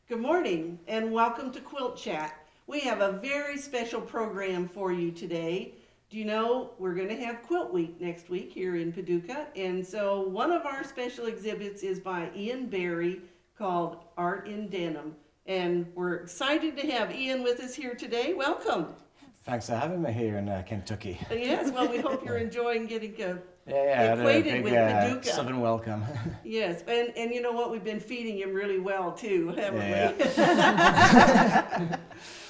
Good morning and welcome to QuiltChat. We have a very special program for you today. Do you know we're going to have Quilt Week next week here in Paducah? And so one of our special exhibits is by Ian Berry called Art in Denim. And we're excited to have Ian with us here today. Welcome. Thanks for having me here in Kentucky. Yes, well, we hope you're enjoying getting acquainted with Paducah. Southern welcome. Yes, and you know what? We've been feeding him really well too, haven't we?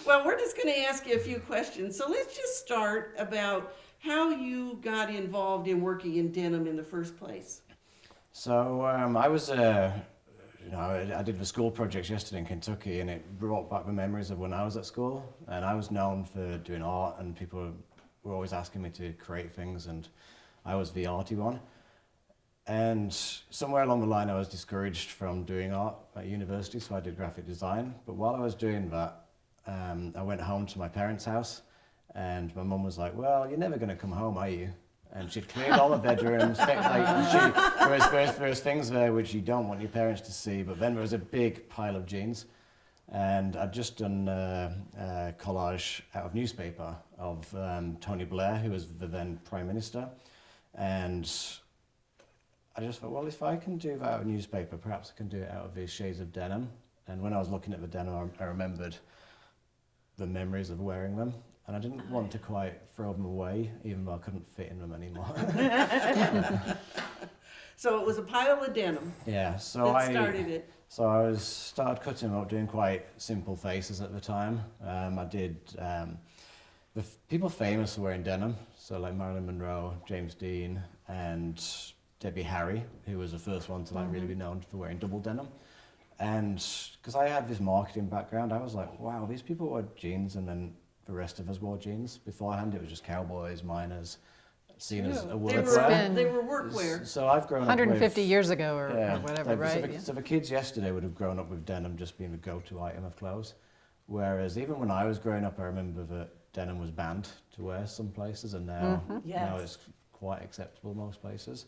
Well, we're just going to ask you a few questions. So let's just start about how you got involved in working in denim in the first place. So I was, I did the school projects yesterday in Kentucky, and it brought back the memories of when I was at school. And I was known for doing art, and people were always asking me to create things, and I was the arty one. And somewhere along the line, I was discouraged from doing art at university, so I did graphic design. But while I was doing that, I went home to my parents' house, and my mum was like, "Well, you're never going to come home, are you?" And she'd cleared all the bedrooms. There's things there which you don't want your parents to see, but then there was a big pile of jeans. And I'd just done a collage out of newspaper of Tony Blair, who was the then Prime Minister. And I just thought, well, if I can do that out of newspaper, perhaps I can do it out of these shades of denim. And when I was looking at the denim, I remembered the memories of wearing them. And I didn't want to quite throw them away, even though I couldn't fit in them anymore. So it was a pile of denim. Yeah, that started it. So I started cutting them up, doing quite simple faces at the time. I did people famous for wearing denim, so like Marilyn Monroe, James Dean, and Debbie Harry, who was the first one to really be known for wearing double denim. And because I had this marketing background, I was like, wow, these people wore jeans, and then the rest of us wore jeans. Beforehand, it was just cowboys, miners, seen as a workwear. They were workwear. So I've grown up 150 years ago or whatever, right? So the kids yesterday would have grown up with denim just being the go-to item of clothes. Whereas even when I was growing up, I remember that denim was banned to wear some places, and now it's quite acceptable in most places.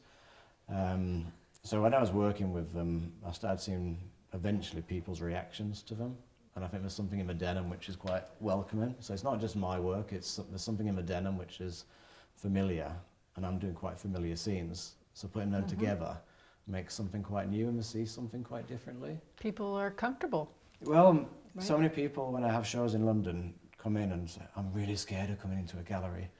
So when I was working with them, I started seeing eventually people's reactions to them. And I think there's something in the denim which is quite welcoming. So it's not just my work, there's something in the denim which is familiar, and I'm doing quite familiar scenes. So putting them together makes something quite new, and they see something quite differently. People are comfortable. Well, so many people, when I have shows in London, come in and say, I'm really scared of coming into a gallery,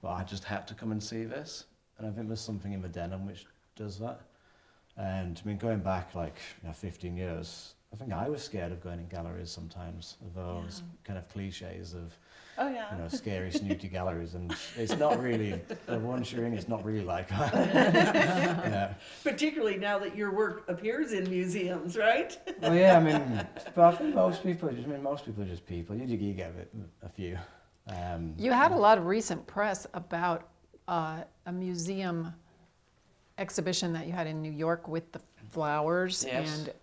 but I just had to come and see this. And I think there's something in the denim which does that. And I mean, going back 15 years, I think I was scared of going in galleries sometimes, of those kind of cliches of scary, snooty galleries, and it's not really, once you're in, it's not really like that. Particularly now that your work appears in museums, right? Well, yeah, I mean, but I think most people are just people. You get a few. You had a lot of recent press about a museum exhibition that you had in New York with the flowers, and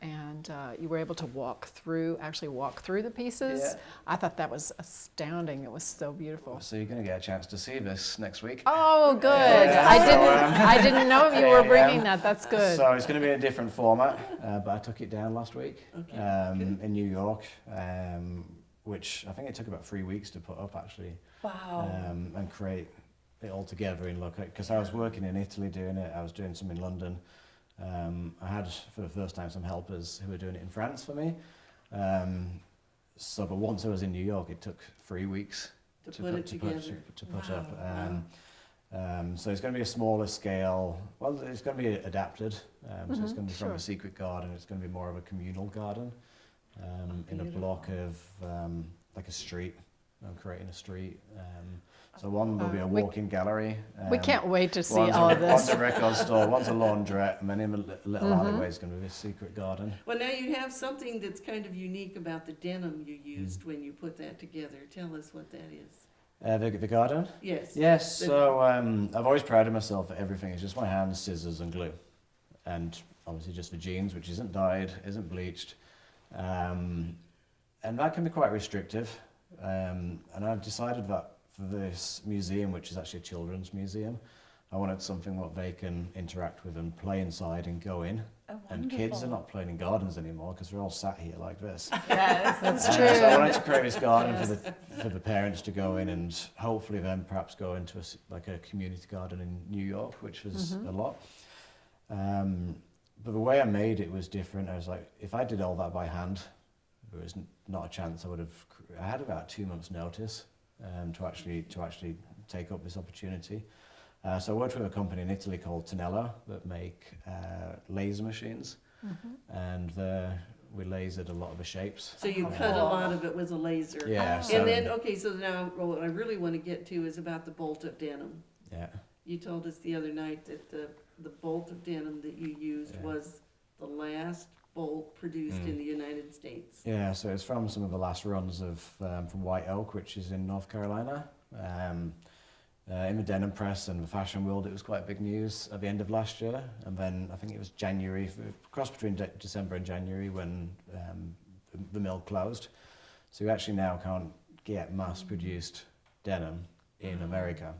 you were able to walk through the pieces. Yeah. I thought that was astounding. It was so beautiful. So you're going to get a chance to see this next week. Oh, good. I didn't know you were bringing that. That's good. So it's going to be in a different format, but I took it down last week in New York, which I think it took about 3 weeks to put up actually. Wow. And create it all together in look, because I was working in Italy doing it, I was doing some in London. I had for the first time some helpers who were doing it in France for me. But once I was in New York, it took 3 weeks to put up. So it's going to be a smaller scale. Well, it's going to be adapted. So it's going to be from a secret garden. It's going to be more of a communal garden in a block of like a street. I'm creating a street. So one will be a walk-in gallery. We can't wait to see all of this. One's a record store, one's a laundrette, and then in a little alleyway is going to be a secret garden. Well, now you have something that's kind of unique about the denim you used when you put that together. Tell us what that is. The garden? Yes. Yes, so I've always prided myself at everything. It's just my hands, scissors and glue. And obviously just the jeans, which isn't dyed, isn't bleached. And that can be quite restrictive. And I've decided that for this museum, which is actually a children's museum, I wanted something that they can interact with and play inside and go in. Oh, And kids are not playing in gardens anymore because we're all sat here like this. Yes, That's So true. I wanted to create this garden for the parents to go in and hopefully then perhaps go into a community garden in New York, which was a lot. But the way I made it was different. I was like, if I did all that by hand, there was not a chance I had about 2 months notice to actually take up this opportunity. So I worked with a company in Italy called Tinello that make laser machines, and we lasered a lot of the shapes. So you cut a lot of it with a laser. Yeah. And then, okay, so now what I really want to get to is about the bolt of denim. Yeah. You told us the other night that the bolt of denim that you used was the last bolt produced in the United States. Yeah, so it's from some of the last runs of from White Oak, which is in North Carolina. In the denim press and the fashion world, it was quite big news at the end of last year. And then I think it was January, cross between December and January when the mill closed. So you actually now can't get mass-produced denim in America.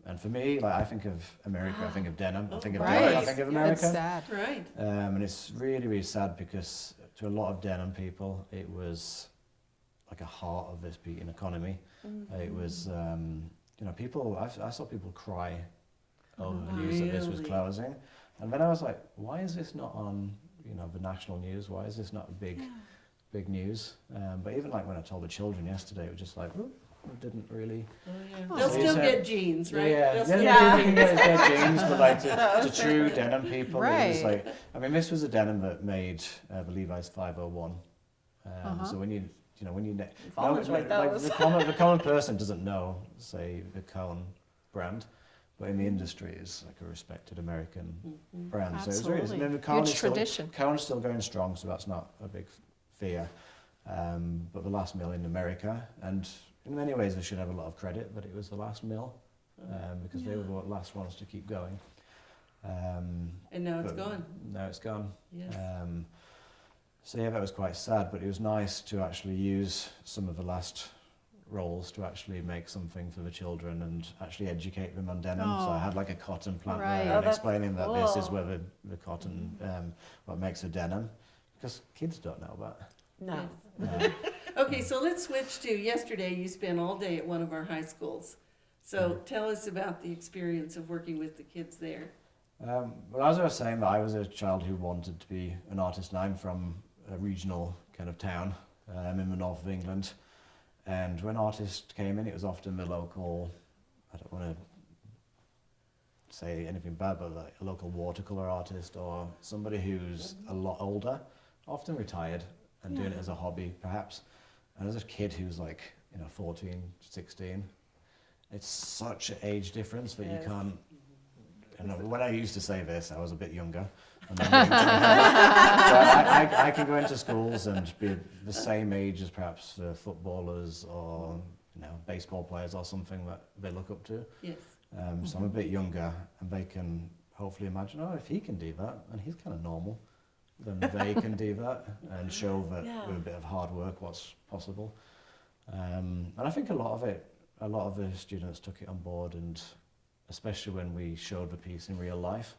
And for me, like I think of America, I think of denim, I think of denim, I Right. think of It's America. sad. Right. And it's really, really sad because to a lot of denim people, it was like a heart of this beating economy. It was, people, I saw people cry over the news that this was Really? closing. And then I was like, why is this not on, the national news? Why is this not big news? But even like when I told the children yesterday, it was just like, it didn't really. They'll So still it's, get jeans, right? Yeah, They'll yeah, still they can get jeans, but like to true denim people, it was Right. like, I mean, this was a denim that made the Levi's 501. So when you Farmers no, like like those. the common person doesn't know, say, the Cone brand, but in the industry it's like a respected American brand. So it's Absolutely. and then the Cone Huge is still, tradition. Cone's still going strong, so that's not a big fear. But the last mill in America, and in many ways they should have a lot of credit, but it was the last mill because they were the last ones to keep going. And now it's But gone. Now it's gone. Yes. So yeah, that was quite sad, but it was nice to actually use some of the last rolls to actually make something for the children and actually educate them on denim. So I had like a cotton plant Right. there Oh, and that's explaining that this is cool. where the cotton, what makes the denim, because kids don't know that. No. Okay, so let's switch to yesterday. You spent all day at one of our high schools. So tell us about the experience of working with the kids there. Well, as I was saying, that I was a child who wanted to be an artist, and I'm from a regional kind of town in the north of England. And when artists came in, it was often the local, I don't want to say anything bad, but like a local watercolour artist or somebody who's a lot older, often retired and doing it as a hobby perhaps. And as a kid who's like, 14, 16, it's such an age difference that you Yes. can't. When I used to say this, I was a bit younger. And then I can go into schools and be the same age as perhaps the footballers or baseball players or something that they look up to. Yes. So I'm a bit younger, and they can hopefully imagine, if he can do that, and he's kind of normal, then they can do that and show that with a bit of hard work what's possible. And I think a lot of the students took it on board, and especially when we showed the piece in real life,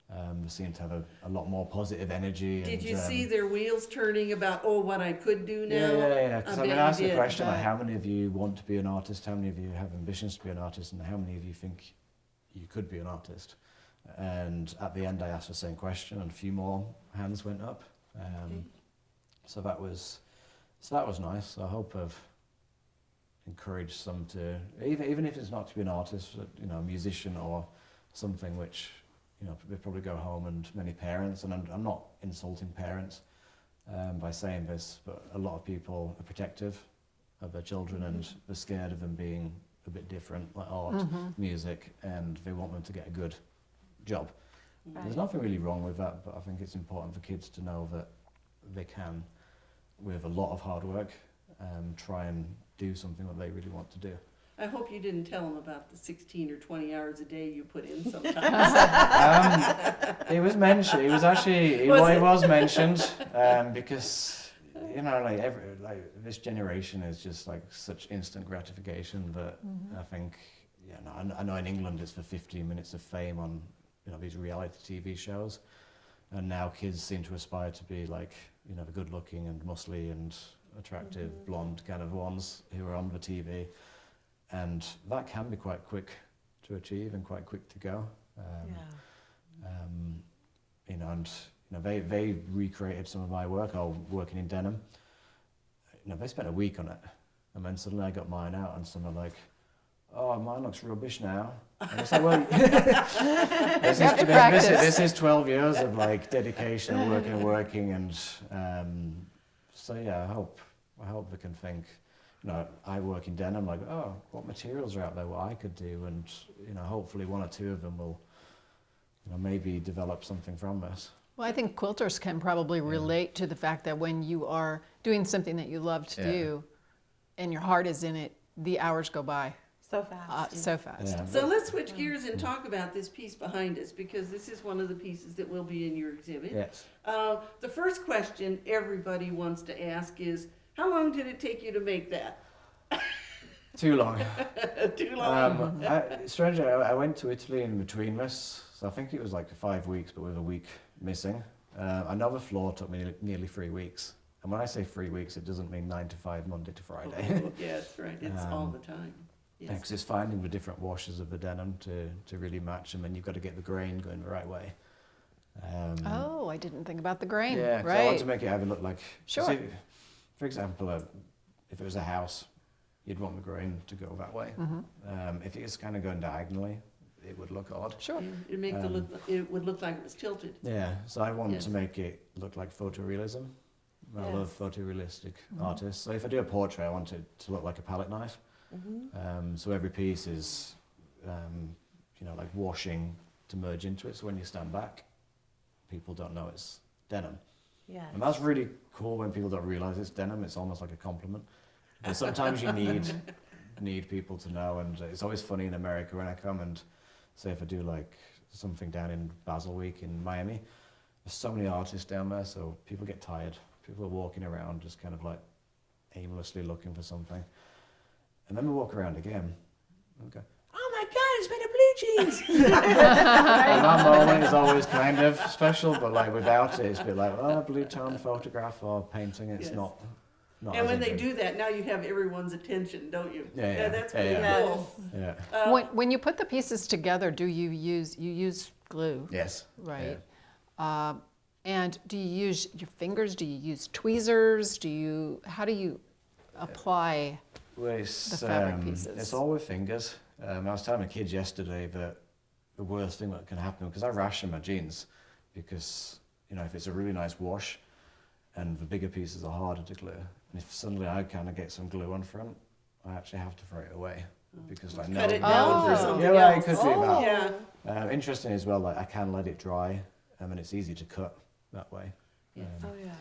they seemed to have a lot more positive energy. Did and, you see their wheels turning about, what I could do now? Yeah. Because I bet mean, you I asked the did. question, like, how many of you want to be an artist? How many of you have ambitions to be an artist? And how many of you think you could be an artist? And at the end, I asked the same question, and a few more hands went up. So that was nice. So I hope I've encouraged some to, even if it's not to be an artist, a musician or something, which they probably go home, and many parents, and I'm not insulting parents by saying this, but a lot of people are protective of their children and they're scared of them being a bit different, like art, music, and they want them to get a good job. There's nothing really wrong with that, but I think it's important for kids to know that they can, with a lot of hard work, try and do something that they really want to do. I hope you didn't tell them about the 16 or 20 hours a day you put in sometimes. It was mentioned. It was actually it was mentioned because this generation is just like such instant gratification that I think I know in England it's for 15 minutes of fame on these reality TV shows, and now kids seem to aspire to be like, you know, the good-looking and muscly and attractive blonde kind of ones who are on the TV, and that can be quite quick to achieve and quite quick to go. You know, and you know, they recreated some of my work. I was working in denim. You know, they spent a week on it, and then suddenly I got mine out, and some are like, "Oh, mine looks rubbish now." And it's like, well, this is 12 years of like dedication and working, and so yeah, I hope they can think. You know, I work in denim, like, oh, what materials are out there, what I could do, and you know, hopefully one or two of them will, you know, maybe develop something from this. Well, I think quilters can probably relate to the fact that when you are doing something that you love to do and your heart is in it, the hours go by So fast. so fast. Yeah. So let's switch gears and talk about this piece behind us, because this is one of the pieces that will be in your exhibit. Yes. The first question everybody wants to ask is, how long did it take you to make that? Too long. Too long. Strangely, I went to Italy in between this, so I think it was like 5 weeks, but with a week missing. I know the floor took me nearly 3 weeks. And when I say 3 weeks, it doesn't mean 9 to 5, Monday to Friday. Oh, yes, right. It's all the time. Yes. Because it's finding the different washes of the denim to really match them, and you've got to get the grain going the right way. Oh, I didn't think about the grain. Yeah, 'cause I right. want to make it either look like... Sure. See, for example, if it was a house, you'd want the grain to go that way. If it's kind of going diagonally, it would look odd. Sure. It'd make it would look like it was tilted. Yeah, so I wanted Yes. to make it look like photorealism. I love photorealistic artists. So if I do a portrait, I want it to look like a palette knife. So every piece is, you know, like washing to merge into it. So when you stand back, people don't know it's denim. Yes. And that's really cool when people don't realize it's denim. It's almost like a compliment. But sometimes you need people to know. And it's always funny in America when I come and say if I do like something down in Basel Week in Miami, there's so many artists down there, so people get tired. People are walking around just kind of like aimlessly looking for something. And then we walk around again and go, oh my God, it's made of blue jeans! And that moment is always kind of special, but like without it, it's a bit like, oh, blue tone photograph or painting, it's Yes. not And as when they interesting. do that, now you have everyone's attention, don't you? Yeah. That's Yeah, pretty yeah. cool. Yeah. When you put the pieces together, do you use glue? Yes. Right. And do you use your fingers? Do you use tweezers? How do you apply? Well, it's, The fabric pieces. It's all with fingers. I was telling my kids yesterday that the worst thing that can happen, because I ration my jeans, because you know if it's a really nice wash, and the bigger pieces are harder to glue, and if suddenly I kind of get some glue on front, I actually have to throw it away because like Cut it no down for glue. something Yeah, well, I else. could do that. Yeah. Interesting as well. Like I can let it dry, and it's easy to cut that way. Yeah. Oh, yeah.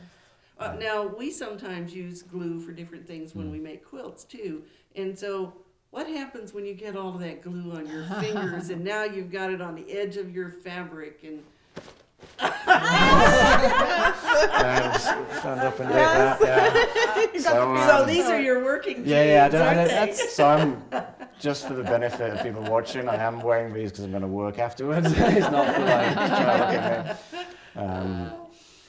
Now, we sometimes use glue for different things when we make quilts too. And so what happens when you get all of that glue on your fingers and now you've got it on the edge of your fabric and Stand up and do that. Yeah. so these are your working jeans, Yeah, I aren't they? that's, so I'm, just for the benefit of people watching, I am wearing these because I'm going to work afterwards. It's not for like, trying to look at me.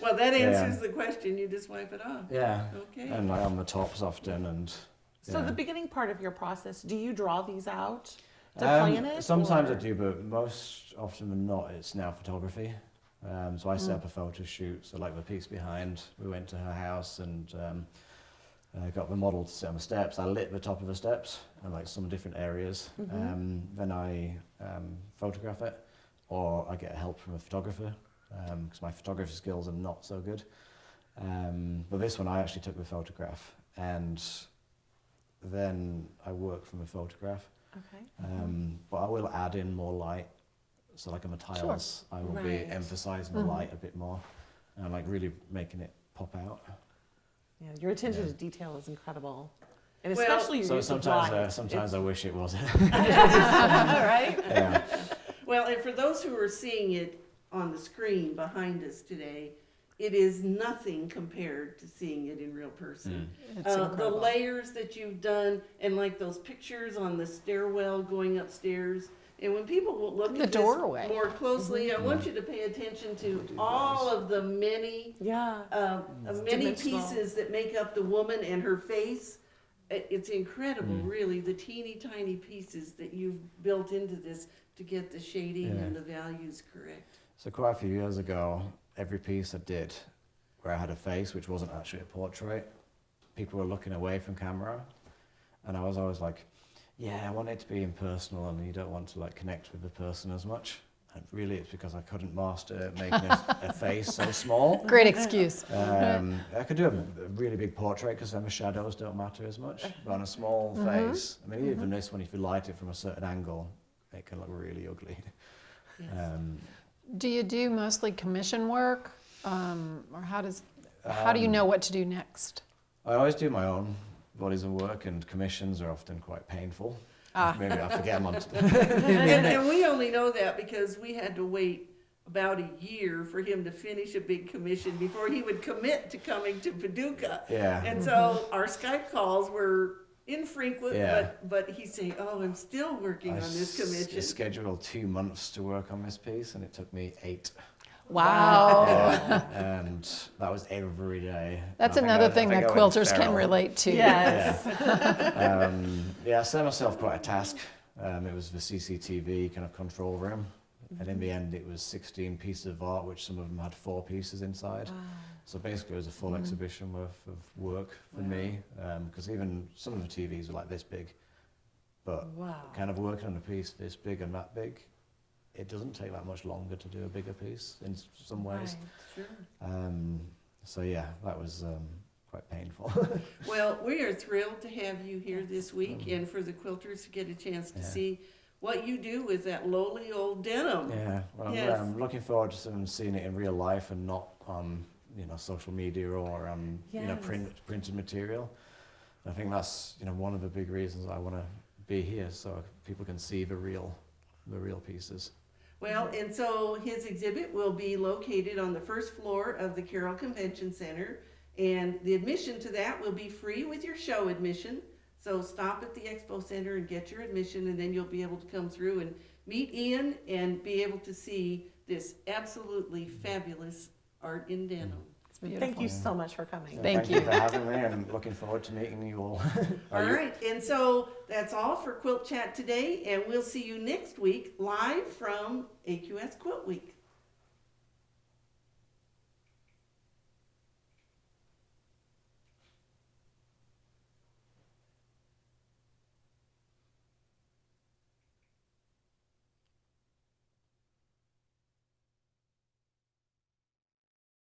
Well, that answers the question. You just wipe it off. Yeah. Okay. And like on the tops often and... So yeah. the beginning part of your process, do you draw these out to plan it? Sometimes or? I do, but most often than not, it's now photography. So I set up a photo shoot. So like the piece behind, we went to her house and I got the model to sit on the steps. I lit the top of the steps and like some different areas. Then I photograph it, or I get help from a photographer because my photography skills are not so good. But this one I actually took the photograph and then I work from a photograph. Okay. But I will add in more light. So like on the tiles, I will be Right. emphasizing the light a bit more and like really making it pop out. Yeah, your attention to detail is incredible. And Well, especially your So use of sometimes, light. sometimes I wish it wasn't. Right? Yeah. Well, and for those who are seeing it on the screen behind us today, it is nothing compared to seeing it in real person. It's The incredible. layers that you've done and like those pictures on the stairwell going upstairs, And when people will look The at this doorway. more closely, I want you to pay attention to all of the many Dimensional. pieces that make up the woman and her face. It's incredible, really, the teeny tiny pieces that you've built into this to get the shading and the values correct. So quite a few years ago, every piece I did where I had a face, which wasn't actually a portrait, people were looking away from camera. And I was always like, yeah, I want it to be impersonal and you don't want to like connect with the person as much. And really it's because I couldn't master making a face so small. Great excuse. I could do a really big portrait because then the shadows don't matter as much. But on a small face, I mean, even this one, if you light it from a certain angle, it can look really ugly. Do you do mostly commission work, or how do you know what to do next? I always do my own bodies of work, and commissions are often quite painful. Maybe I forget them on. And we only know that because we had to wait about a year for him to finish a big commission before he would commit to coming to Paducah. Yeah. And so our Skype calls were infrequent, Yeah. but he'd say, "Oh, I'm still working on this commission." I scheduled 2 months to work on this piece, and it took me 8. Wow. And that was every day. That's I think another I thing think that I went quilters can feral. relate to. Yes. Yeah, I set myself quite a task. It was the CCTV kind of control room. And in the end, it was 16 pieces of art, which some of them had 4 pieces inside. So basically, it was a full exhibition worth of work for me. Because even some of the TVs were like this big. But kind of working on a piece this big and that big, it doesn't take that much longer to do a bigger piece in some ways. Sure. So yeah, that was quite painful. Well, we are thrilled to have you here this week, and for the quilters to get a chance to see what you do with that lowly old denim. Yeah, well, Yes. I'm looking forward to seeing it in real life and not on social media or printed material. I think that's one of the big reasons I want to be here, so people can see the real pieces. Well, and so his exhibit will be located on the first floor of the Carroll Convention Center, and the admission to that will be free with your show admission. So stop at the Expo Center and get your admission, and then you'll be able to come through and meet Ian and be able to see this absolutely fabulous art in denim. It's beautiful. Thank you so much for coming. Thank you for having me, and I'm looking forward to meeting you all. All right, and so that's all for Quilt Chat today, and we'll see you next week live from AQS Quilt Week.